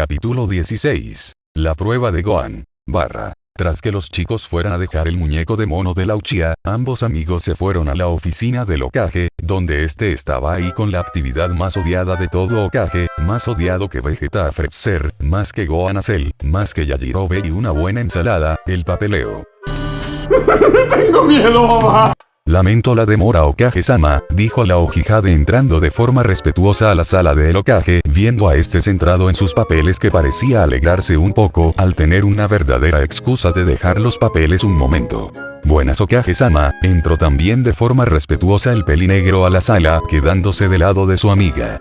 Capítulo 16. La prueba de Gohan. Tras que los chicos fueran a dejar el muñeco de mono de la Uchiha, ambos amigos se fueron a la oficina del Hokage, donde este estaba ahí con la actividad más odiada de todo Hokage, más odiado que Vegeta a Freezer, más que Gohan a Cell, más que Yajirobe y una buena ensalada, el papeleo. ¡Tengo miedo, mamá! Lamento la demora, Hokage-sama, dijo la Hokage entrando de forma respetuosa a la sala del Hokage, viendo a este centrado en sus papeles que parecía alegrarse un poco al tener una verdadera excusa de dejar los papeles un momento. Buenas, Hokage-sama, entró también de forma respetuosa el pelinegro a la sala, quedándose del lado de su amiga.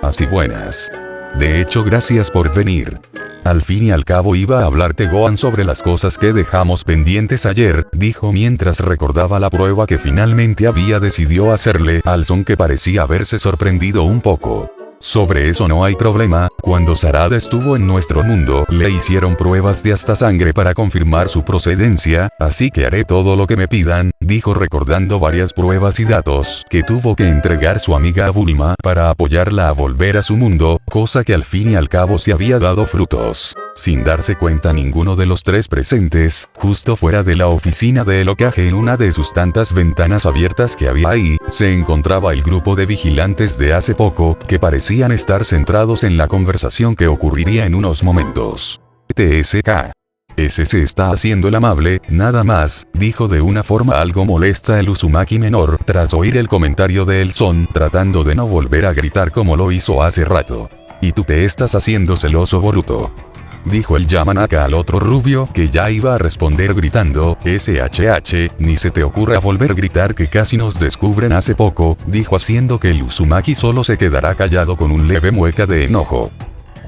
Así buenas. De hecho, gracias por venir. Al fin y al cabo iba a hablarte Gohan sobre las cosas que dejamos pendientes ayer, dijo mientras recordaba la prueba que finalmente había decidido hacerle al Son, que parecía haberse sorprendido un poco. Sobre eso no hay problema, cuando Sarada estuvo en nuestro mundo, le hicieron pruebas de hasta sangre para confirmar su procedencia, así que haré todo lo que me pidan, dijo recordando varias pruebas y datos que tuvo que entregar su amiga Bulma para apoyarla a volver a su mundo, cosa que al fin y al cabo se había dado frutos. Sin darse cuenta ninguno de los tres presentes, justo fuera de la oficina del Hokage en una de sus tantas ventanas abiertas que había ahí, se encontraba el grupo de vigilantes de hace poco, que parecían estar centrados en la conversación que ocurriría en unos momentos. TSK. Ese se está haciendo el amable, nada más, dijo de una forma algo molesta el Uzumaki menor, tras oír el comentario de El Son, tratando de no volver a gritar como lo hizo hace rato. Y tú te estás haciendo celoso, Boruto, dijo el Yamanaka al otro rubio, que ya iba a responder gritando, SHH, ni se te ocurra volver a gritar que casi nos descubren hace poco, dijo haciendo que el Uzumaki solo se quedará callado con un leve mueca de enojo.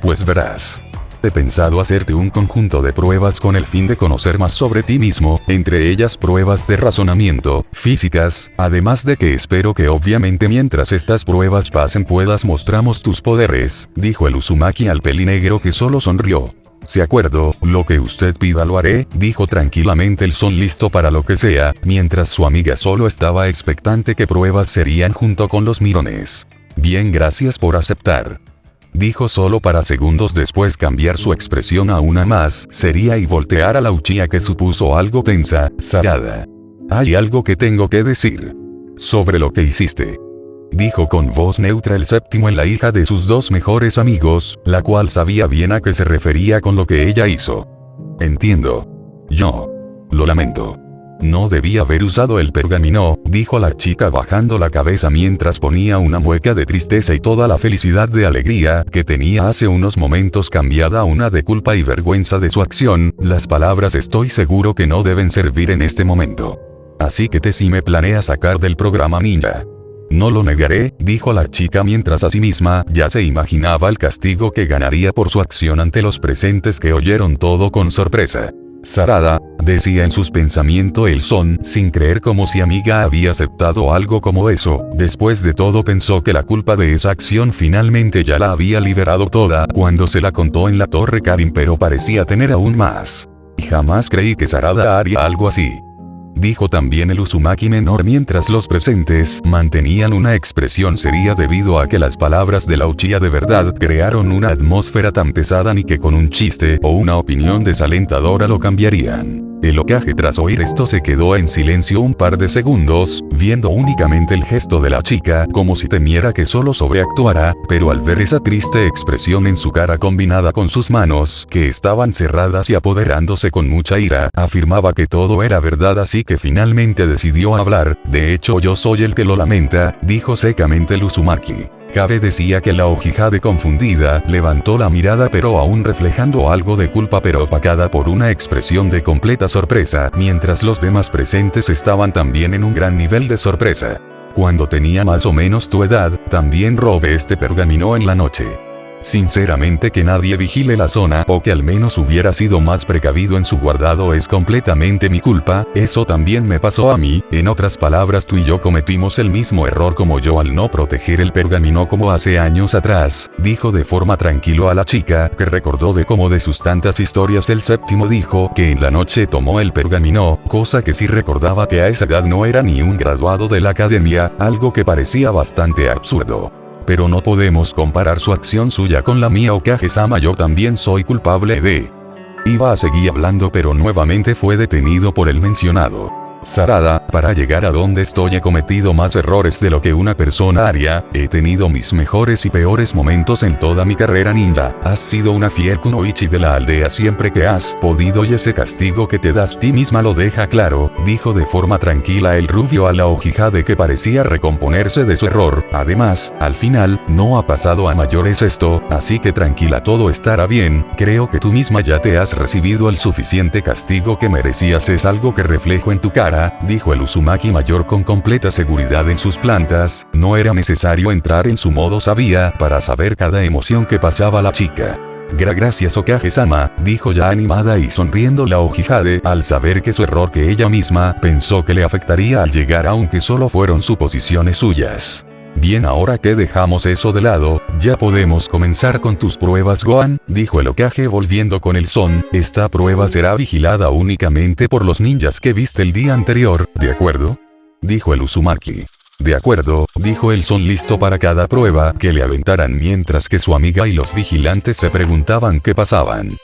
Pues verás. He pensado hacerte un conjunto de pruebas con el fin de conocer más sobre ti mismo, entre ellas pruebas de razonamiento, físicas, además de que espero que obviamente mientras estas pruebas pasen puedas mostramos tus poderes, dijo el Uzumaki al pelinegro, que solo sonrió. «Se acuerdo, lo que usted pida lo haré», dijo tranquilamente el Son, listo para lo que sea, mientras su amiga solo estaba expectante qué pruebas serían junto con los mirones. «Bien, gracias por aceptar», dijo solo para segundos después cambiar su expresión a una más seria y voltear a la Uchiha, que supuso algo tensa. «Sarada, hay algo que tengo que decir sobre lo que hiciste», dijo con voz neutra el séptimo en la hija de sus dos mejores amigos, la cual sabía bien a qué se refería con lo que ella hizo. «Entiendo. Yo lo lamento. No debía haber usado el pergamino», dijo la chica bajando la cabeza mientras ponía una mueca de tristeza y toda la felicidad de alegría que tenía hace unos momentos cambiada a una de culpa y vergüenza de su acción. «Las palabras estoy seguro que no deben servir en este momento. Así que si me planea sacar del programa ninja». «No lo negaré», dijo la chica mientras a sí misma ya se imaginaba el castigo que ganaría por su acción ante los presentes, que oyeron todo con sorpresa. «Sarada», decía en sus pensamientos el Son, sin creer como si amiga había aceptado algo como eso. Después de todo pensó que la culpa de esa acción finalmente ya la había liberado toda cuando se la contó en la Torre Karin, pero parecía tener aún más. «Y jamás creí que Sarada haría algo así», dijo también el Uzumaki menor mientras los presentes mantenían una expresión seria debido a que las palabras de la Uchiha de verdad crearon una atmósfera tan pesada ni que con un chiste o una opinión desalentadora lo cambiarían. El Hokage tras oír esto se quedó en silencio un par de segundos, viendo únicamente el gesto de la chica como si temiera que solo sobreactuara, pero al ver esa triste expresión en su cara combinada con sus manos, que estaban cerradas y apoderándose con mucha ira, afirmaba que todo era verdad, así que finalmente decidió hablar. «De hecho yo soy el que lo lamenta», dijo secamente el Uzumaki. Cabe decía que la Hokage confundida levantó la mirada, pero aún reflejando algo de culpa pero opacada por una expresión de completa sorpresa, mientras los demás presentes estaban también en un gran nivel de sorpresa. «Cuando tenía más o menos tu edad, también robé este pergamino en la noche. Sinceramente que nadie vigile la zona o que al menos hubiera sido más precavido en su guardado es completamente mi culpa, eso también me pasó a mí, en otras palabras tú y yo cometimos el mismo error como yo al no proteger el pergamino como hace años atrás», dijo de forma tranquilo a la chica, que recordó de cómo de sus tantas historias el séptimo dijo que en la noche tomó el pergamino, cosa que sí recordaba que a esa edad no era ni un graduado de la academia, algo que parecía bastante absurdo. pero no podemos comparar su acción suya con la mía. Okage-sama, yo también soy culpable de... Iba a seguir hablando, pero nuevamente fue detenido por el mencionado Sarada. Para llegar a donde estoy he cometido más errores de lo que una persona haría. He tenido mis mejores y peores momentos en toda mi carrera ninja. Has sido una fiel kunoichi de la aldea siempre que has podido, y ese castigo que te das ti misma lo deja claro, dijo de forma tranquila el rubio a la Okage, que parecía recomponerse de su error. Además, al final, no ha pasado a mayores esto, así que tranquila, todo estará bien. Creo que tú misma ya te has recibido el suficiente castigo que merecías, es algo que reflejo en tu cara, dijo el Uzumaki mayor con completa seguridad en sus plantas. No era necesario entrar en su modo sabía para saber cada emoción que pasaba la chica. Gracias Okage-sama, dijo ya animada y sonriendo la Okage, al saber que su error que ella misma pensó que le afectaría al llegar, aunque solo fueron suposiciones suyas. Bien, ahora que dejamos eso de lado, ya podemos comenzar con tus pruebas, Gohan, dijo el Okage volviendo con el son. Esta prueba será vigilada únicamente por los ninjas que viste el día anterior, ¿de acuerdo?, dijo el Uzumaki. De acuerdo, dijo el son, listo para cada prueba que le aventaran, mientras que su amiga y los vigilantes se preguntaban qué pasaban.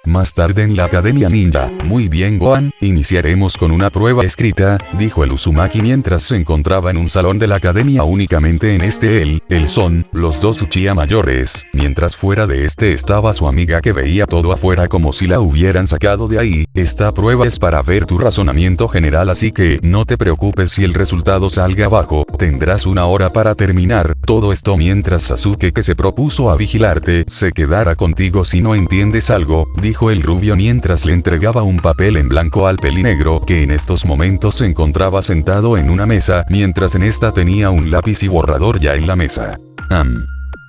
Más tarde en la Academia Ninja. Muy bien, Gohan, iniciaremos con una prueba escrita, dijo el Uzumaki mientras se encontraba en un salón de la academia. Únicamente en él, el son, los dos Uchiha mayores, mientras fuera de estaba su amiga que veía todo afuera como si la hubieran sacado de ahí. Esta prueba es para ver tu razonamiento general, así que no te preocupes si el resultado salga bajo, tendrás una hora para terminar todo esto, mientras Sasuke, que se propuso a vigilarte, se quedará contigo si no entiendes algo, dijo el rubio mientras le entregaba un papel en blanco al pelinegro, que en estos momentos se encontraba sentado en una mesa, mientras en esta tenía un lápiz y borrador ya en la mesa.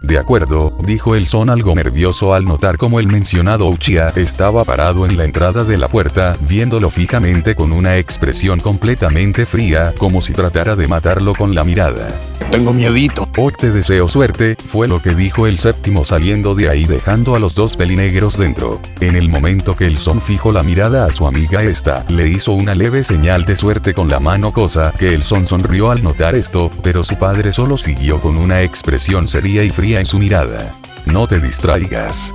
De acuerdo, dijo el son algo nervioso al notar como el mencionado Uchiha estaba parado en la entrada de la puerta, viéndolo fijamente con una expresión completamente fría, como si tratara de matarlo con la mirada. Tengo miedito. Te deseo suerte, fue lo que dijo el séptimo saliendo de ahí, dejando a los dos pelinegros dentro. En el momento que el son fijó la mirada a su amiga, esta le hizo una leve señal de suerte con la mano, cosa que el son sonrió al notar esto, pero su padre solo siguió con una expresión seria y fría en su mirada. No te distraigas,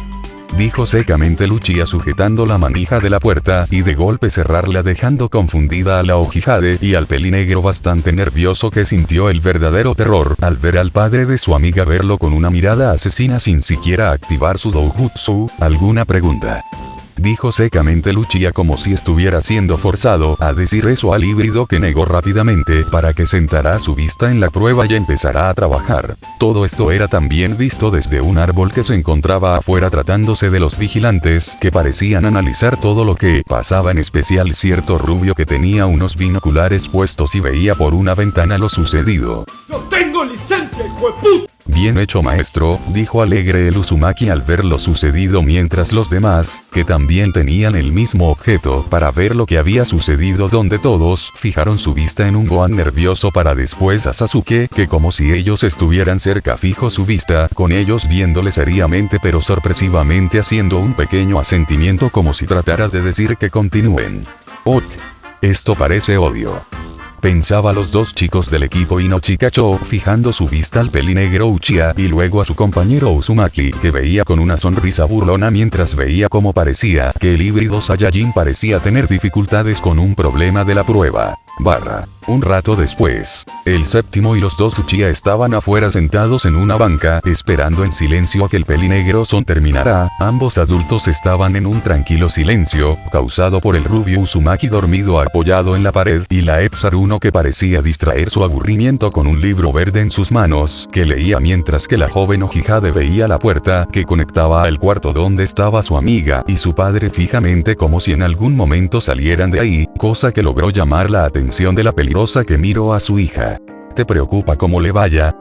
dijo secamente el Uchiha sujetando la manija de la puerta y de golpe cerrarla, dejando confundida a la Okage y al pelinegro bastante nervioso, que sintió el verdadero terror al ver al padre de su amiga verlo con una mirada asesina sin siquiera activar su doujutsu. ¿Alguna pregunta?, dijo secamente el Uchiha como si estuviera siendo forzado a decir eso al híbrido, que negó rápidamente para que sentara su vista en la prueba y empezara a trabajar. Todo esto era también visto desde un árbol que se encontraba afuera, tratándose de los vigilantes, que parecían analizar todo lo que pasaba, en especial cierto rubio que tenía unos binoculares puestos y veía por una ventana lo sucedido. ¡Yo tengo licencia, hijo de puta! Bien hecho, maestro, dijo alegre el Uzumaki al ver lo sucedido, mientras los demás, que también tenían el mismo objeto para ver lo que había sucedido, donde todos fijaron su vista en un Gohan nervioso, para después a Sasuke, que como si ellos estuvieran cerca fijó su vista con ellos, viéndole seriamente pero sorpresivamente haciendo un pequeño asentimiento como si tratara de decir que continúen. Esto parece odio, pensaba los dos chicos del equipo Inochikacho, fijando su vista al pelinegro Uchiha y luego a su compañero Uzumaki, que veía con una sonrisa burlona mientras veía cómo parecía que el híbrido Saiyajin parecía tener dificultades con un problema de la prueba. Un rato después, el séptimo y los dos Uchiha estaban afuera sentados en una banca, esperando en silencio a que el pelinegro son terminara. Ambos adultos estaban en un tranquilo silencio, causado por el rubio Uzumaki dormido apoyado en la pared, y la Ex-Aruno, que parecía distraer su aburrimiento con un libro verde en sus manos, que leía, mientras que la joven Okage veía la puerta que conectaba al cuarto donde estaba su amiga y su padre fijamente, como si en algún momento salieran de ahí, cosa que logró llamar la atención de la peligrosa, que miró a su hija. ¿Te preocupa cómo le vaya?,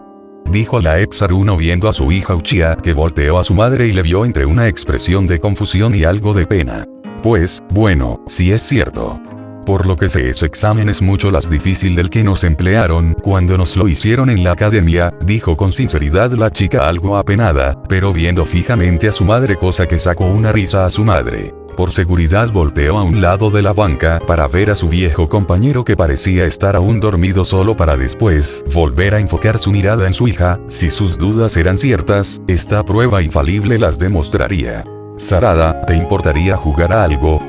dijo la Ex-Aruno viendo a su hija Uchiha, que volteó a su madre y le vio entre una expresión de confusión y algo de pena. Pues, bueno, si es cierto, Por lo que ese examen es mucho más difícil del que nos emplearon cuando nos lo hicieron en la academia, dijo con sinceridad la chica algo apenada, pero viendo fijamente a su madre, cosa que sacó una risa a su madre. Por seguridad volteó a un lado de la banca para ver a su viejo compañero que parecía estar aún dormido, solo para después volver a enfocar su mirada en su hija. Si sus dudas eran ciertas, esta prueba infalible las demostraría. Sarada, ¿te importaría jugar a algo?,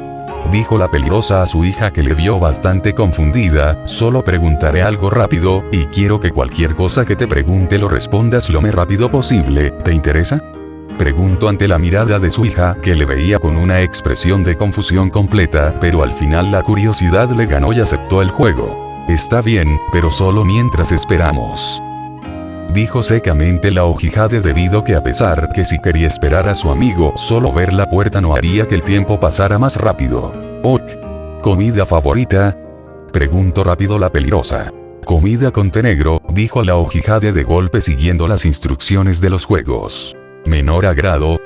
dijo la peligrosa a su hija, que le vio bastante confundida. Solo preguntaré algo rápido, y quiero que cualquier cosa que te pregunte lo respondas lo más rápido posible. ¿Te interesa?, preguntó ante la mirada de su hija, que le veía con una expresión de confusión completa, pero al final la curiosidad le ganó y aceptó el juego. Está bien, pero solo mientras esperamos, dijo secamente la Ojihade, debido que a pesar que si quería esperar a su amigo, solo ver la puerta no haría que el tiempo pasara más rápido. «Ok. ¿Comida favorita?», preguntó rápido la peligrosa. «Comida con té negro», dijo la Ojihade de golpe, siguiendo las instrucciones de los juegos. «¿Menor agrado?»,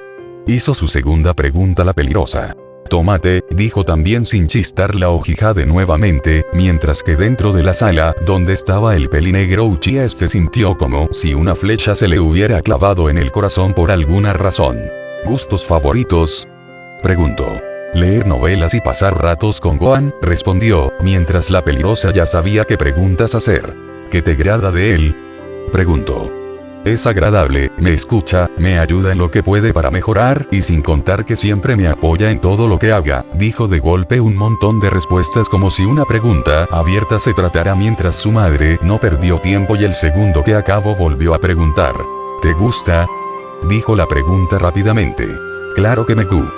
hizo su segunda pregunta la peligrosa. «Tomate», dijo también sin chistar la Ojihade nuevamente, mientras que dentro de la sala, donde estaba el pelinegro Uchiha, sintió como si una flecha se le hubiera clavado en el corazón por alguna razón. «¿Gustos favoritos?», preguntó. «Leer novelas y pasar ratos con Gohan», respondió, mientras la peligrosa ya sabía qué preguntas hacer. «¿Qué te agrada de él?», preguntó. «Es agradable, me escucha, me ayuda en lo que puede para mejorar, y sin contar que siempre me apoya en todo lo que haga», dijo de golpe un montón de respuestas como si una pregunta abierta se tratara, mientras su madre no perdió tiempo y el segundo que acabó volvió a preguntar. «¿Te gusta?», dijo la pregunta rápidamente. «Claro que me gusta».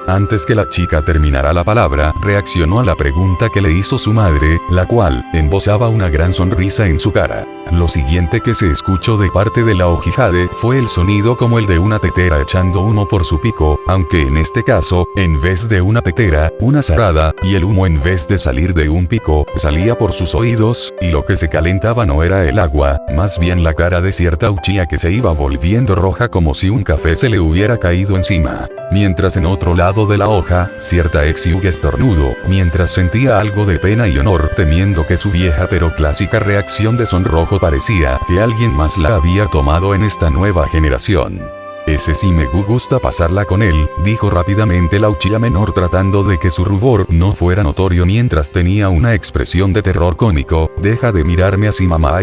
Antes que la chica terminara la palabra, reaccionó a la pregunta que le hizo su madre, la cual embozaba una gran sonrisa en su cara. Lo siguiente que se escuchó de parte de la Ojihade fue el sonido como el de una tetera echando humo por su pico, aunque en este caso, en vez de una tetera, una zarada, y el humo en vez de salir de un pico, salía por sus oídos, y lo que se calentaba no era el agua, más bien la cara de cierta Uchiha, que se iba volviendo roja como si un café se le hubiera caído encima. Mientras en otro lado de la hoja, cierta ex Hyuga estornudó, mientras sentía algo de pena y honor, temiendo que su vieja pero clásica reacción de sonrojo parecía que alguien más la había tomado en esta nueva generación. «Ese sí me gusta pasarla con él», dijo rápidamente la Uchiha menor, tratando de que su rubor no fuera notorio mientras tenía una expresión de terror cómico. «Deja de mirarme así, mamá»,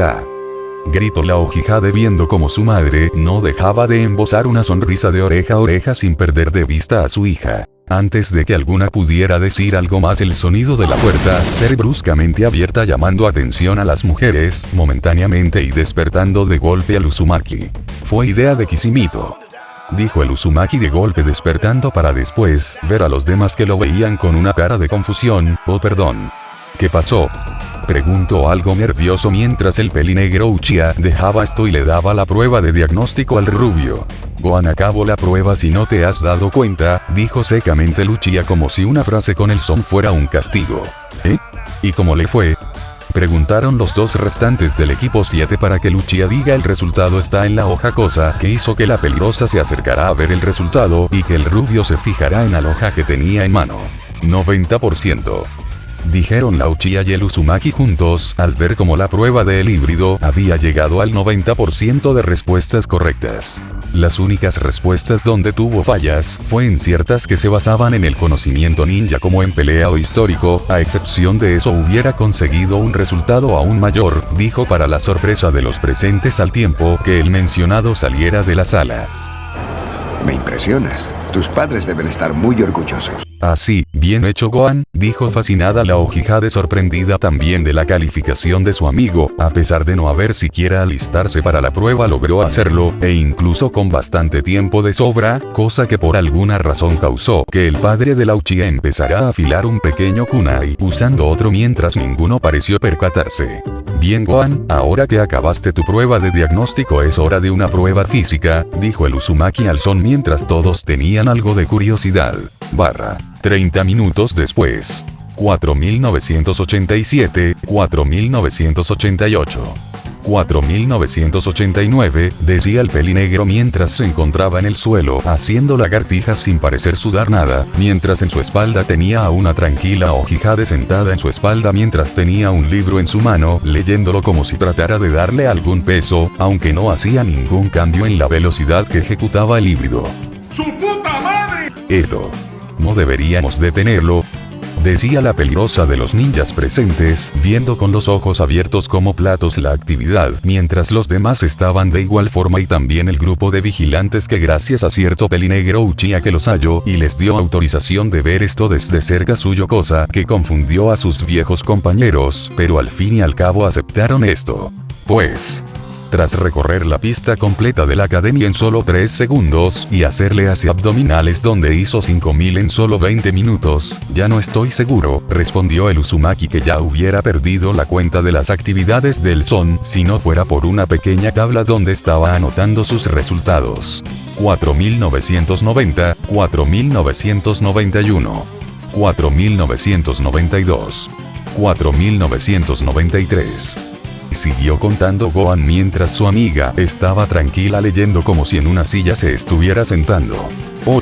gritó la Ojihade, viendo como su madre no dejaba de embozar una sonrisa de oreja a oreja sin perder de vista a su hija. Antes de que alguna pudiera decir algo más, el sonido de la puerta ser bruscamente abierta llamando atención a las mujeres momentáneamente y despertando de golpe al Uzumaki. «Fue idea de Kishimoto», dijo el Uzumaki de golpe, despertando para después ver a los demás que lo veían con una cara de confusión. «Oh, perdón. ¿Qué pasó?», preguntó algo nervioso mientras el pelinegro Uchiha dejaba esto y le daba la prueba de diagnóstico al rubio. «Gohan acabó la prueba si no te has dado cuenta», dijo secamente el Uchiha como si una frase con el son fuera un castigo. «¿Eh? ¿Y cómo le fue?», preguntaron los dos restantes del equipo 7 para que el Uchiha diga el resultado está en la hoja, cosa que hizo que la peligrosa se acercara a ver el resultado y que el rubio se fijará en la hoja que tenía en mano. «90%. dijeron la Uchiha y el Uzumaki juntos, al ver cómo la prueba del híbrido había llegado al 90% de respuestas correctas. Las únicas respuestas donde tuvo fallas fue en ciertas que se basaban en el conocimiento ninja como en pelea o histórico. A excepción de eso hubiera conseguido un resultado aún mayor, dijo para la sorpresa de los presentes al tiempo que el mencionado saliera de la sala. Me impresionas. Tus padres deben estar muy orgullosos. Así, bien hecho Gohan, dijo fascinada la Ojihade, sorprendida también de la calificación de su amigo. A pesar de no haber siquiera alistarse para la prueba, logró hacerlo, e incluso con bastante tiempo de sobra, cosa que por alguna razón causó que el padre de la Uchiha empezara a afilar un pequeño kunai, usando otro mientras ninguno pareció percatarse. Bien Gohan, ahora que acabaste tu prueba de diagnóstico es hora de una prueba física, dijo el Uzumaki al son mientras todos tenían algo de curiosidad. 30 minutos después. 4987, 4988. 4989, decía el pelinegro mientras se encontraba en el suelo haciendo lagartijas sin parecer sudar nada, mientras en su espalda tenía a una tranquila Ojihade sentada en su espalda mientras tenía un libro en su mano, leyéndolo como si tratara de darle algún peso, aunque no hacía ningún cambio en la velocidad que ejecutaba el híbrido. ¡Su puta madre! Esto. No deberíamos detenerlo, decía la peligrosa de los ninjas presentes, viendo con los ojos abiertos como platos la actividad, mientras los demás estaban de igual forma y también el grupo de vigilantes que gracias a cierto pelinegro Uchiha que los halló y les dio autorización de ver esto desde cerca suyo, cosa que confundió a sus viejos compañeros, pero al fin y al cabo aceptaron esto. Pues, tras recorrer la pista completa de la academia en solo 3 segundos, y hacerle hacia abdominales donde hizo 5000 en solo 20 minutos, ya no estoy seguro, respondió el Uzumaki que ya hubiera perdido la cuenta de las actividades del son, si no fuera por una pequeña tabla donde estaba anotando sus resultados. 4990, 4991, 4992, 4993. Siguió contando Gohan mientras su amiga estaba tranquila leyendo como si en una silla se estuviera sentando. Oh,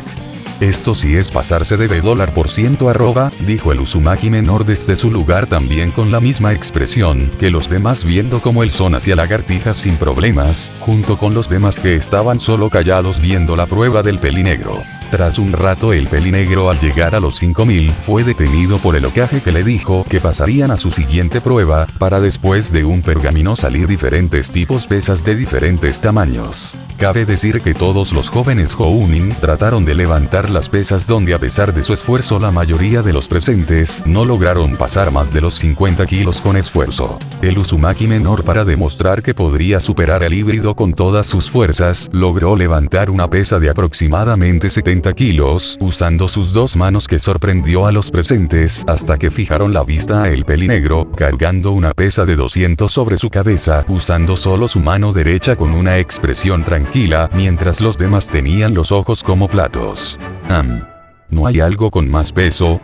esto sí es pasarse de $%, dijo el Uzumaki menor desde su lugar también con la misma expresión que los demás viendo como el son hacía lagartijas sin problemas, junto con los demás que estaban solo callados viendo la prueba del pelinegro. Tras un rato el pelinegro al llegar a los 5000 fue detenido por el Hokage que le dijo que pasarían a su siguiente prueba, para después de un pergamino salir diferentes tipos pesas de diferentes tamaños. Cabe decir que todos los jóvenes Jounin trataron de levantar las pesas donde a pesar de su esfuerzo la mayoría de los presentes no lograron pasar más de los 50 kilos con esfuerzo. El Uzumaki menor para demostrar que podría superar al híbrido con todas sus fuerzas, logró levantar una pesa de aproximadamente 70 kilos, usando sus 2 manos que sorprendió a los presentes hasta que fijaron la vista a el pelinegro, cargando una pesa de 200 sobre su cabeza, usando solo su mano derecha con una expresión tranquila, mientras los demás tenían los ojos como platos. ¿No hay algo con más peso?,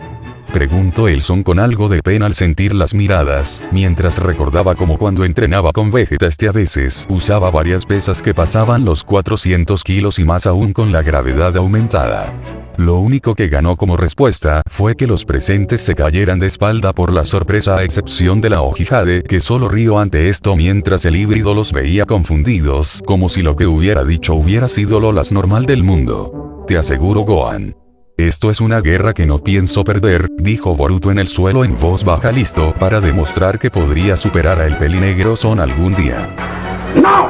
preguntó el son con algo de pena al sentir las miradas, mientras recordaba como cuando entrenaba con Vegeta a veces usaba varias pesas que pasaban los 400 kilos y más aún con la gravedad aumentada. Lo único que ganó como respuesta fue que los presentes se cayeran de espalda por la sorpresa a excepción de la Ojihade que solo rió ante esto mientras el híbrido los veía confundidos, como si lo que hubiera dicho hubiera sido lo más normal del mundo. Te aseguro Gohan. Esto es una guerra que no pienso perder, dijo Boruto en el suelo en voz baja listo para demostrar que podría superar a el pelinegro son algún día. ¡No!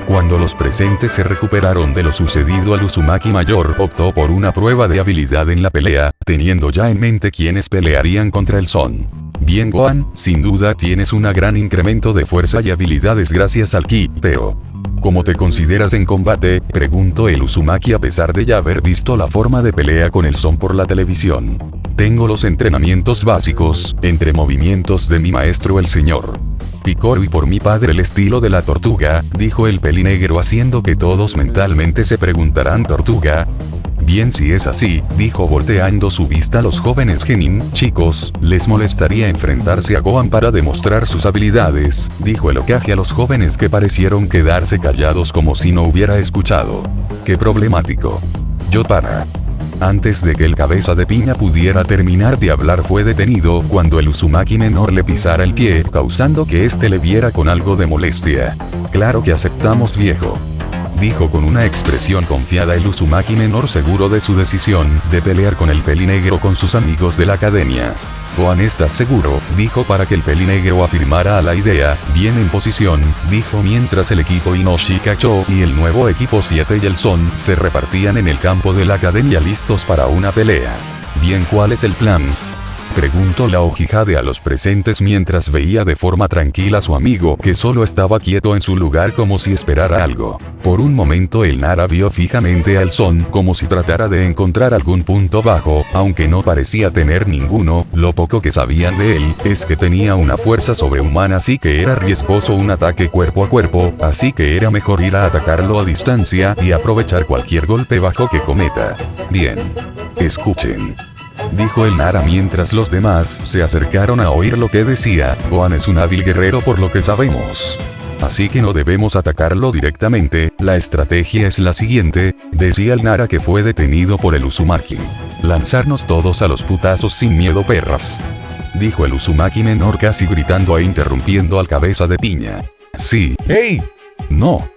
Cuando los presentes se recuperaron de lo sucedido al Uzumaki mayor optó por una prueba de habilidad en la pelea, teniendo ya en mente quiénes pelearían contra el son. Bien Gohan, sin duda tienes un gran incremento de fuerza y habilidades gracias al ki, pero ¿cómo te consideras en combate?, preguntó el Uzumaki a pesar de ya haber visto la forma de pelea con el son por la televisión. Tengo los entrenamientos básicos, entre movimientos de mi maestro el señor Picoro y por mi padre el estilo de la tortuga, dijo el pelinegro haciendo que todos mentalmente se preguntarán ¿tortuga? Bien si es así, dijo volteando su vista a los jóvenes genin, chicos, ¿les molestaría enfrentarse a Gohan para demostrar sus habilidades?, dijo el Hokage a los jóvenes que parecieron quedarse callados como si no hubiera escuchado. Qué problemático. Yo para. Antes de que el cabeza de piña pudiera terminar de hablar fue detenido cuando el Uzumaki menor le pisara el pie, causando que éste le viera con algo de molestia. Claro que aceptamos viejo, dijo con una expresión confiada el Uzumaki menor seguro de su decisión de pelear con el pelinegro con sus amigos de la academia. Gohan ¿estás seguro?, dijo para que el pelinegro afirmara a la idea. Bien en posición, dijo mientras el equipo Inoshikacho y el nuevo equipo 7 y el son se repartían en el campo de la academia listos para una pelea. Bien ¿cuál es el plan?, preguntó la Ojihade a los presentes mientras veía de forma tranquila a su amigo que solo estaba quieto en su lugar como si esperara algo. Por un momento el Nara vio fijamente al son como si tratara de encontrar algún punto bajo, aunque no parecía tener ninguno. Lo poco que sabían de él es que tenía una fuerza sobrehumana, así que era riesgoso un ataque cuerpo a cuerpo, así que era mejor ir a atacarlo a distancia y aprovechar cualquier golpe bajo que cometa. Bien. Escuchen. dijo el Nara mientras los demás se acercaron a oír lo que decía. Gohan es un hábil guerrero por lo que sabemos. Así que no debemos atacarlo directamente, la estrategia es la siguiente, decía el Nara que fue detenido por el Uzumaki. Lanzarnos todos a los putazos sin miedo, perras. Dijo el Uzumaki menor casi gritando e interrumpiendo al cabeza de piña. Sí. ¡Hey! No.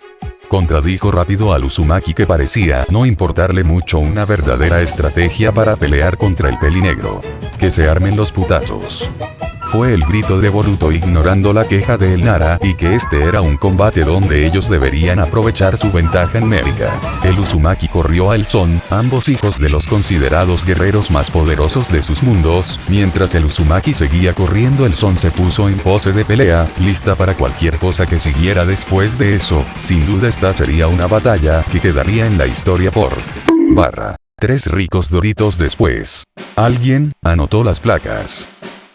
Contradijo rápido al Uzumaki que parecía no importarle mucho una verdadera estrategia para pelear contra el pelinegro. Que se armen los putazos. Fue el grito de Boruto ignorando la queja de el Nara y que este era un combate donde ellos deberían aprovechar su ventaja numérica. El Uzumaki corrió al Son, ambos hijos de los considerados guerreros más poderosos de sus mundos. Mientras el Uzumaki seguía corriendo, el Son se puso en pose de pelea, lista para cualquier cosa que siguiera después de eso. Sin duda esta sería una batalla que quedaría en la historia por /3 ricos doritos después. Alguien anotó las placas.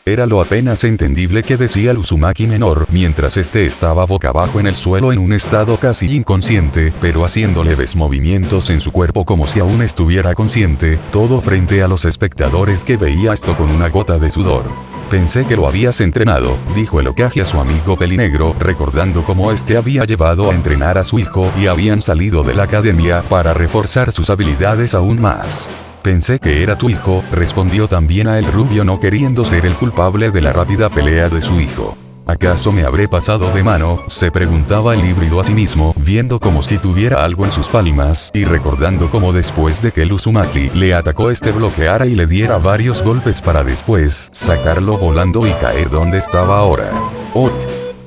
Era lo apenas entendible que decía el Uzumaki menor mientras este estaba boca abajo en el suelo en un estado casi inconsciente, pero haciendo leves movimientos en su cuerpo como si aún estuviera consciente, todo frente a los espectadores que veía esto con una gota de sudor. Pensé que lo habías entrenado, dijo el Hokage a su amigo pelinegro, recordando cómo este había llevado a entrenar a su hijo y habían salido de la academia para reforzar sus habilidades aún más. Pensé que era tu hijo, respondió también a el rubio no queriendo ser el culpable de la rápida pelea de su hijo. ¿Acaso me habré pasado de mano?, se preguntaba el híbrido a sí mismo, viendo como si tuviera algo en sus palmas, y recordando cómo después de que el Uzumaki le atacó este bloqueara y le diera varios golpes para después sacarlo volando y caer donde estaba ahora. ¡Oh!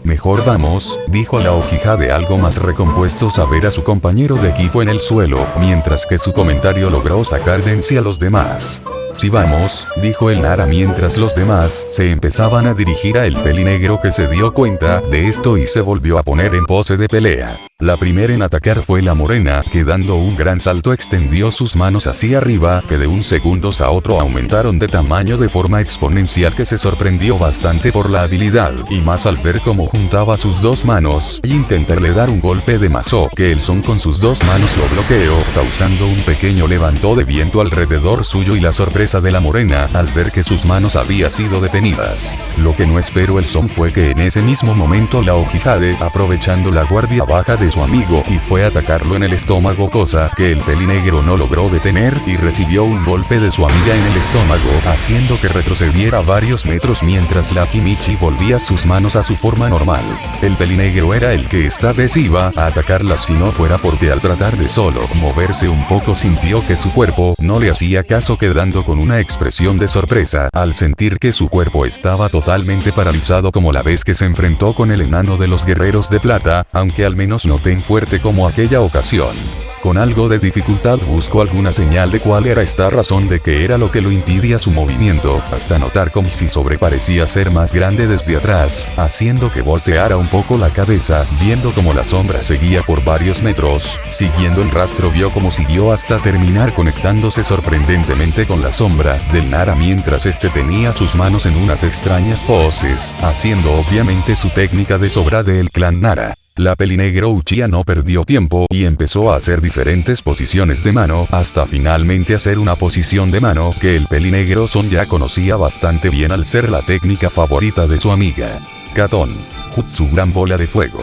Mejor vamos, dijo la Hokage algo más recompuestos a ver a su compañero de equipo en el suelo, mientras que su comentario logró sacar de encima a los demás. Sí vamos, dijo el Nara mientras los demás se empezaban a dirigir a el pelinegro que se dio cuenta de esto y se volvió a poner en pose de pelea. La primera en atacar fue la morena, que dando un gran salto extendió sus manos hacia arriba, que de un segundo a otro aumentaron de tamaño de forma exponencial que se sorprendió bastante por la habilidad, y más al ver cómo juntaba sus dos manos, y intentarle dar un golpe de mazo, que el Son con sus dos manos lo bloqueó, causando un pequeño levantó de viento alrededor suyo y la sorpresa de la morena, al ver que sus manos habían sido detenidas. Lo que no esperó el Son fue que en ese mismo momento la Hokage, aprovechando la guardia baja de su amigo, y fue a atacarlo en el estómago, cosa que el pelinegro no logró detener, y recibió un golpe de su amiga en el estómago, haciendo que retrocediera varios metros mientras la Kimichi volvía sus manos a su forma normal. El pelinegro era el que esta vez iba a atacarla si no fuera porque al tratar de solo moverse un poco sintió que su cuerpo no le hacía caso, quedando con una expresión de sorpresa al sentir que su cuerpo estaba totalmente paralizado como la vez que se enfrentó con el enano de los guerreros de plata, aunque al menos no tan fuerte como aquella ocasión. Con algo de dificultad buscó alguna señal de cuál era esta razón de que era lo que lo impidía su movimiento, hasta notar como si sobreparecía ser más grande desde atrás, haciendo que volteara un poco la cabeza, viendo como la sombra seguía por varios metros. Siguiendo el rastro vio cómo siguió hasta terminar conectándose sorprendentemente con la sombra del Nara mientras este tenía sus manos en unas extrañas poses, haciendo obviamente su técnica de sobra del clan Nara. La pelinegro Uchiha no perdió tiempo y empezó a hacer diferentes posiciones de mano hasta finalmente hacer una posición de mano que el pelinegro Son ya conocía bastante bien al ser la técnica favorita de su amiga. Katon. Jutsu gran bola de fuego.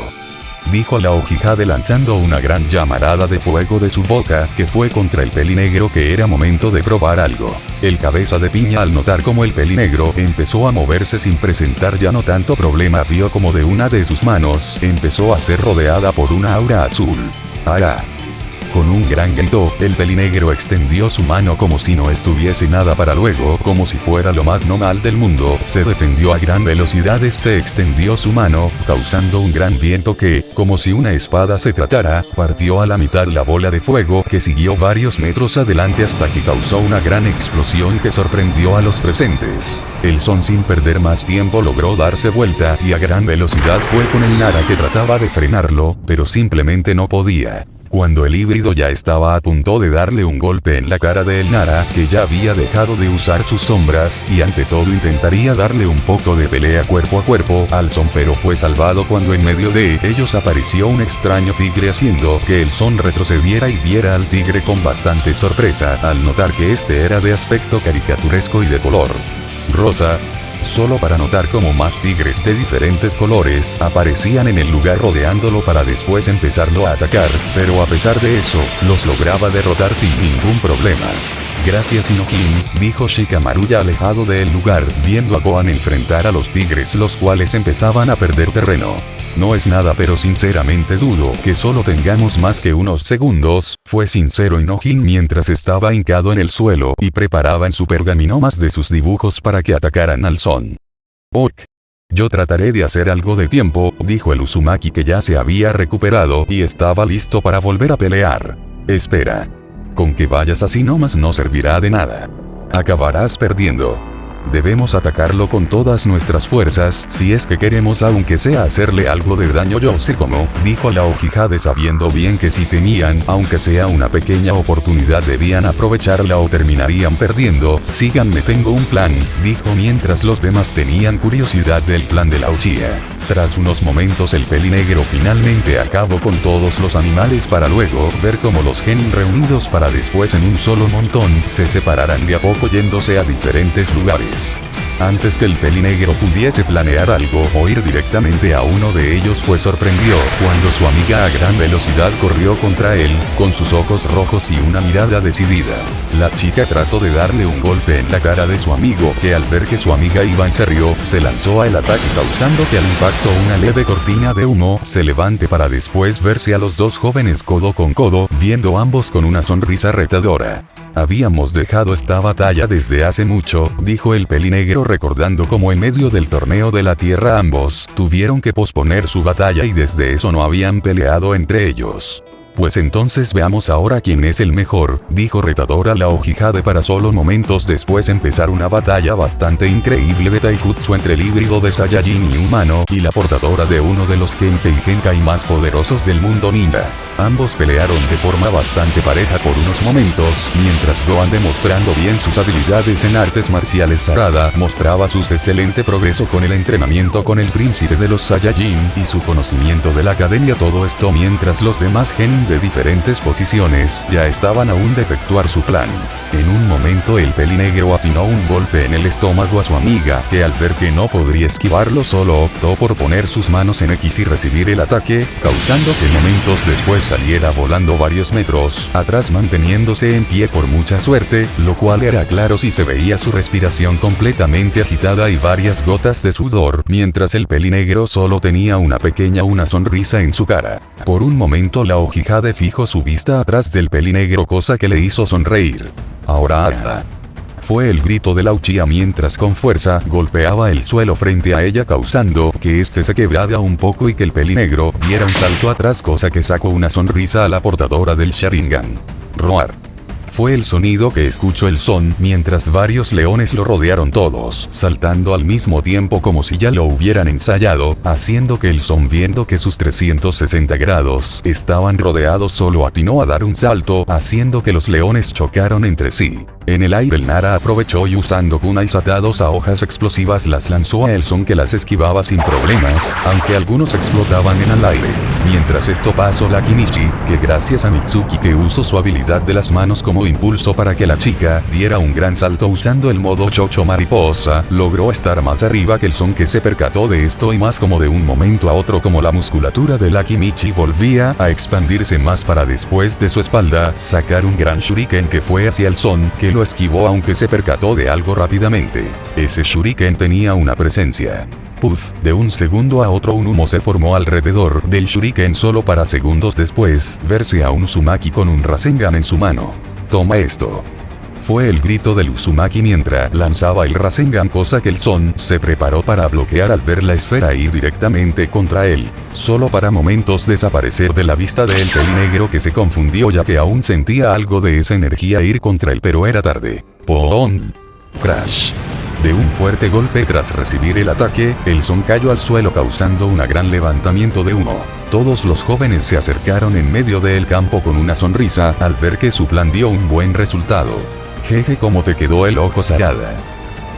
Dijo la Hokage lanzando una gran llamarada de fuego de su boca, que fue contra el pelinegro que era momento de probar algo. El cabeza de piña al notar como el pelinegro empezó a moverse sin presentar ya no tanto problema vio como de una de sus manos empezó a ser rodeada por una aura azul. ¡Ah! Con un gran grito, el pelinegro extendió su mano como si no estuviese nada para luego, como si fuera lo más normal del mundo, se defendió a gran velocidad. Este extendió su mano, causando un gran viento que, como si una espada se tratara, partió a la mitad la bola de fuego que siguió varios metros adelante hasta que causó una gran explosión que sorprendió a los presentes. El Son sin perder más tiempo logró darse vuelta y a gran velocidad fue con el Nara que trataba de frenarlo, pero simplemente no podía. cuando el híbrido ya estaba a punto de darle un golpe en la cara de el Nara, que ya había dejado de usar sus sombras, y ante todo intentaría darle un poco de pelea cuerpo a cuerpo al Son, pero fue salvado cuando en medio de ellos apareció un extraño tigre, haciendo que el Son retrocediera y viera al tigre con bastante sorpresa al notar que este era de aspecto caricaturesco y de color rosa. Solo para notar cómo más tigres de diferentes colores aparecían en el lugar rodeándolo para después empezarlo a atacar, pero a pesar de eso, los lograba derrotar sin ningún problema. Gracias Inokin, dijo Shikamaru ya alejado del lugar, viendo a Gohan enfrentar a los tigres, los cuales empezaban a perder terreno. No es nada, pero sinceramente dudo que solo tengamos más que unos segundos, fue sincero Inokin mientras estaba hincado en el suelo y preparaba en su pergamino más de sus dibujos para que atacaran al Son. Ok. Yo trataré de hacer algo de tiempo, dijo el Uzumaki, que ya se había recuperado y estaba listo para volver a pelear. Espera. Con que vayas así nomás no servirá de nada. Acabarás perdiendo. Debemos atacarlo con todas nuestras fuerzas si es que queremos aunque sea hacerle algo de daño. Yo sé cómo, dijo la Hokage, sabiendo bien que si tenían aunque sea una pequeña oportunidad debían aprovecharla o terminarían perdiendo. Síganme, tengo un plan, dijo mientras los demás tenían curiosidad del plan de la Uchiha. Tras unos momentos el pelinegro finalmente acabó con todos los animales para luego ver cómo los genin reunidos para después en un solo montón se separaran de a poco yéndose a diferentes lugares. Antes que el pelinegro pudiese planear algo o ir directamente a uno de ellos sorprendió cuando su amiga a gran velocidad corrió contra él, con sus ojos rojos y una mirada decidida. La chica trató de darle un golpe en la cara de su amigo, que al ver que su amiga iba en serio, se lanzó al ataque causando que al impacto una leve cortina de humo se levante para después verse a los dos jóvenes codo con codo, viendo ambos con una sonrisa retadora. Habíamos dejado esta batalla desde hace mucho, dijo el pelinegro recordando cómo en medio del torneo de la tierra ambos tuvieron que posponer su batalla y desde eso no habían peleado entre ellos. Pues entonces veamos ahora quién es el mejor, dijo retadora la Hokage para solo momentos después empezar una batalla bastante increíble de taijutsu entre el híbrido de Saiyajin y humano y la portadora de uno de los Genkai más poderosos del mundo ninja. Ambos pelearon de forma bastante pareja por unos momentos, mientras Gohan, demostrando bien sus habilidades en artes marciales Sarada, mostraba su excelente progreso con el entrenamiento con el príncipe de los Saiyajin y su conocimiento de la academia. Todo esto mientras los demás genin de diferentes posiciones ya estaban aún de efectuar su plan. En un momento el pelinegro atinó un golpe en el estómago a su amiga, que al ver que no podría esquivarlo solo optó por poner sus manos en X y recibir el ataque, causando que momentos después saliera volando varios metros atrás, manteniéndose en pie por mucha suerte, lo cual era claro si se veía su respiración completamente agitada y varias gotas de sudor, mientras el pelinegro solo tenía una sonrisa en su cara. Por un momento la Hokage fijó su vista atrás del pelinegro, cosa que le hizo sonreír. Ahora anda. Fue el grito de la Uchiha mientras con fuerza golpeaba el suelo frente a ella, causando que este se quebrara un poco y que el pelinegro diera un salto atrás, cosa que sacó una sonrisa a la portadora del Sharingan. Roar. Fue el sonido que escuchó el Son mientras varios leones lo rodearon, todos saltando al mismo tiempo como si ya lo hubieran ensayado, haciendo que el Son, viendo que sus 360 grados estaban rodeados, solo atinó a dar un salto, haciendo que los leones chocaron entre sí. En el aire el Nara aprovechó y usando kunais atados a hojas explosivas las lanzó a el Son, que las esquivaba sin problemas, aunque algunos explotaban en el aire. Mientras esto pasó la Kinichi, que gracias a Mitsuki que usó su habilidad de las manos como impulso para que la chica diera un gran salto usando el modo chocho mariposa, logró estar más arriba que el Son, que se percató de esto y más como de un momento a otro como la musculatura de la Kinichi volvía a expandirse más para después de su espalda sacar un gran shuriken que fue hacia el Son, que lo esquivó aunque se percató de algo rápidamente. Ese shuriken tenía una presencia. Puff, de un segundo a otro un humo se formó alrededor del shuriken, solo para segundos después verse a un Uzumaki con un Rasengan en su mano. Toma esto. Fue el grito del Uzumaki mientras lanzaba el Rasengan, cosa que el Son se preparó para bloquear al ver la esfera ir directamente contra él, solo para momentos desaparecer de la vista del pelinegro, que se confundió ya que aún sentía algo de esa energía ir contra él, pero era tarde. ¡Pum! Crash. De un fuerte golpe tras recibir el ataque, el Son cayó al suelo causando un gran levantamiento de humo. Todos los jóvenes se acercaron en medio del campo con una sonrisa al ver que su plan dio un buen resultado. Jeje, ¿cómo te quedó el ojo, Sarada?,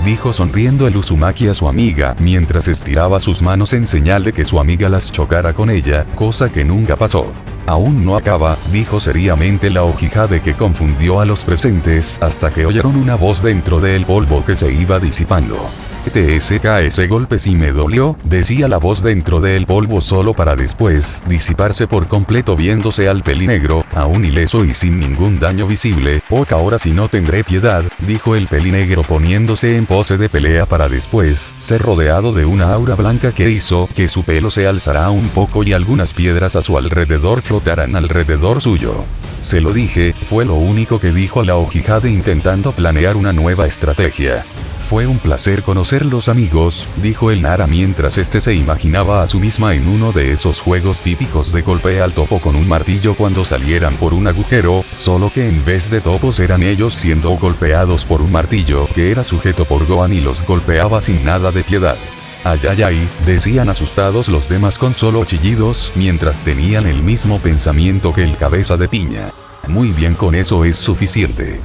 dijo sonriendo el Uzumaki a su amiga mientras estiraba sus manos en señal de que su amiga las chocara con ella, cosa que nunca pasó. Aún no acaba, dijo seriamente la Okihade, que confundió a los presentes hasta que oyeron una voz dentro del polvo que se iba disipando. Ese golpe sí me dolió, decía la voz dentro del polvo solo para después disiparse por completo viéndose al pelinegro, aún ileso y sin ningún daño visible. Ahora sí no tendré piedad, dijo el pelinegro poniéndose en pose de pelea para después ser rodeado de una aura blanca que hizo que su pelo se alzara un poco y algunas piedras a su alrededor flotaran alrededor suyo. Se lo dije, fue lo único que dijo la Okihade intentando planear una nueva estrategia. Fue un placer conocerlos, amigos, dijo el Nara mientras este se imaginaba a sí misma en uno de esos juegos típicos de golpe al topo con un martillo cuando salieran por un agujero, solo que en vez de topos eran ellos siendo golpeados por un martillo que era sujeto por Gohan y los golpeaba sin nada de piedad. Ay ay ay, decían asustados los demás con solo chillidos mientras tenían el mismo pensamiento que el cabeza de piña. Muy bien, con eso es suficiente,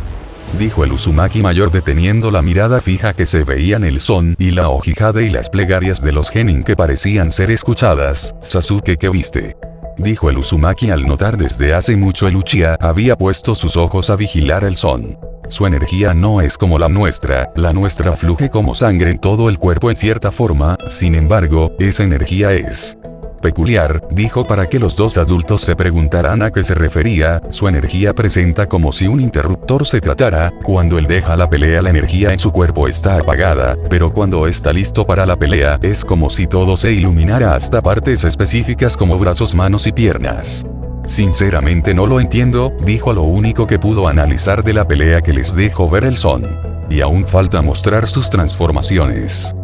dijo el Uzumaki mayor deteniendo la mirada fija que se veía en el son y la Okihade y las plegarias de los genin que parecían ser escuchadas. Sasuke, ¿qué viste?, dijo el Uzumaki al notar desde hace mucho el Uchiha había puesto sus ojos a vigilar el son. Su energía no es como la nuestra fluye como sangre en todo el cuerpo en cierta forma, sin embargo, esa energía es peculiar, dijo para que los dos adultos se preguntaran a qué se refería. Su energía presenta como si un interruptor se tratara, cuando él deja la pelea la energía en su cuerpo está apagada, pero cuando está listo para la pelea es como si todo se iluminara hasta partes específicas como brazos, manos y piernas. Sinceramente no lo entiendo, dijo lo único que pudo analizar de la pelea que les dejó ver el son. Y aún falta mostrar sus transformaciones,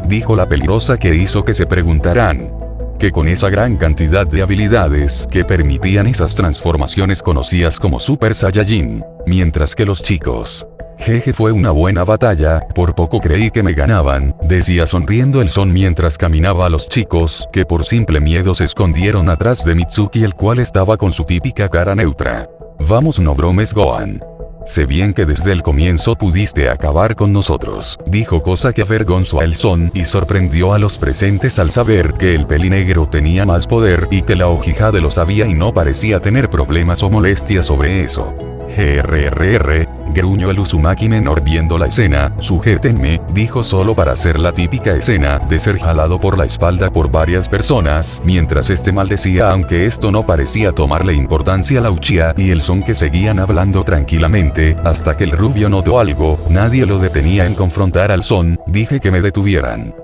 dijo la peligrosa, que hizo que se preguntaran que con esa gran cantidad de habilidades que permitían esas transformaciones conocidas como Super Saiyajin, mientras que los chicos. Jeje, fue una buena batalla, por poco creí que me ganaban, decía sonriendo el son mientras caminaba a los chicos, que por simple miedo se escondieron atrás de Mitsuki, el cual estaba con su típica cara neutra. Vamos, no bromes, Gohan. Sé bien que desde el comienzo pudiste acabar con nosotros, dijo, cosa que avergonzó a el son y sorprendió a los presentes al saber que el pelinegro tenía más poder y que la Okihade lo sabía y no parecía tener problemas o molestias sobre eso. Gruñó el Uzumaki menor viendo la escena. Sujétenme, dijo solo para hacer la típica escena de ser jalado por la espalda por varias personas, mientras este maldecía, aunque esto no parecía tomarle importancia a la Uchiha y el son, que seguían hablando tranquilamente, hasta que el rubio notó algo. Nadie lo detenía en confrontar al son. Dije que me detuvieran,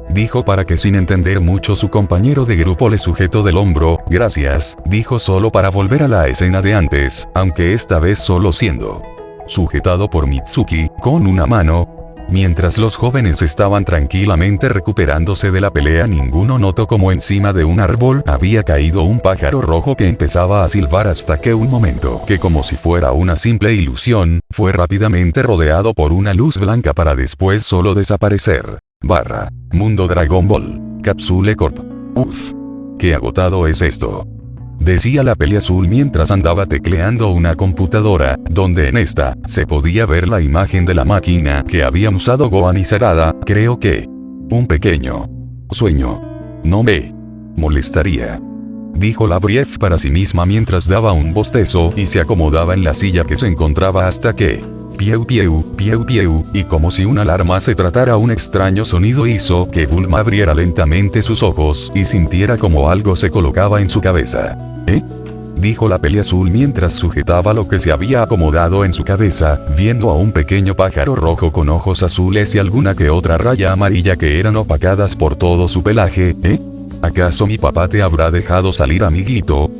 dijo para que sin entender mucho su compañero de grupo le sujetó del hombro. Gracias, dijo solo para volver a la escena de antes, aunque esta vez solo siendo sujetado por Mitsuki, con una mano. Mientras los jóvenes estaban tranquilamente recuperándose de la pelea, ninguno notó como encima de un árbol había caído un pájaro rojo que empezaba a silbar hasta que un momento, que como si fuera una simple ilusión, fue rápidamente rodeado por una luz blanca para después solo desaparecer. Mundo Dragon Ball. Capsule Corp. Uff. Qué agotado es esto, decía la peli azul mientras andaba tecleando una computadora, donde en esta se podía ver la imagen de la máquina que habían usado Gohan y Sarada. Creo que un pequeño sueño no me molestaría, dijo la Brief para sí misma mientras daba un bostezo y se acomodaba en la silla que se encontraba hasta que piu piu, piu piu, y como si una alarma se tratara, un extraño sonido hizo que Bulma abriera lentamente sus ojos y sintiera como algo se colocaba en su cabeza. Dijo la peli azul mientras sujetaba lo que se había acomodado en su cabeza, viendo a un pequeño pájaro rojo con ojos azules y alguna que otra raya amarilla que eran opacadas por todo su pelaje. ¿Acaso mi papá te habrá dejado salir, amiguito?,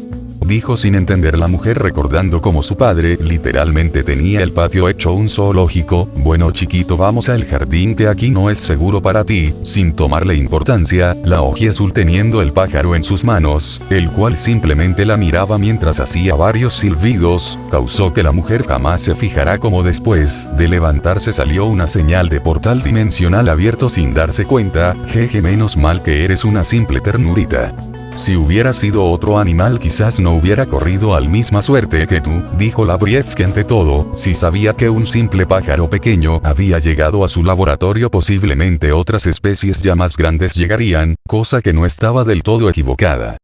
dijo sin entender la mujer, recordando cómo su padre literalmente tenía el patio hecho un zoológico. Bueno, chiquito, vamos al jardín, que aquí no es seguro para ti. Sin tomarle importancia, la Oji azul teniendo el pájaro en sus manos, el cual simplemente la miraba mientras hacía varios silbidos, causó que la mujer jamás se fijara como después de levantarse salió una señal de portal dimensional abierto sin darse cuenta. Jeje, menos mal que eres una simple ternurita. Si hubiera sido otro animal quizás no hubiera corrido al misma suerte que tú, dijo Lavriev, que ante todo, si sabía que un simple pájaro pequeño había llegado a su laboratorio, posiblemente otras especies ya más grandes llegarían, cosa que no estaba del todo equivocada.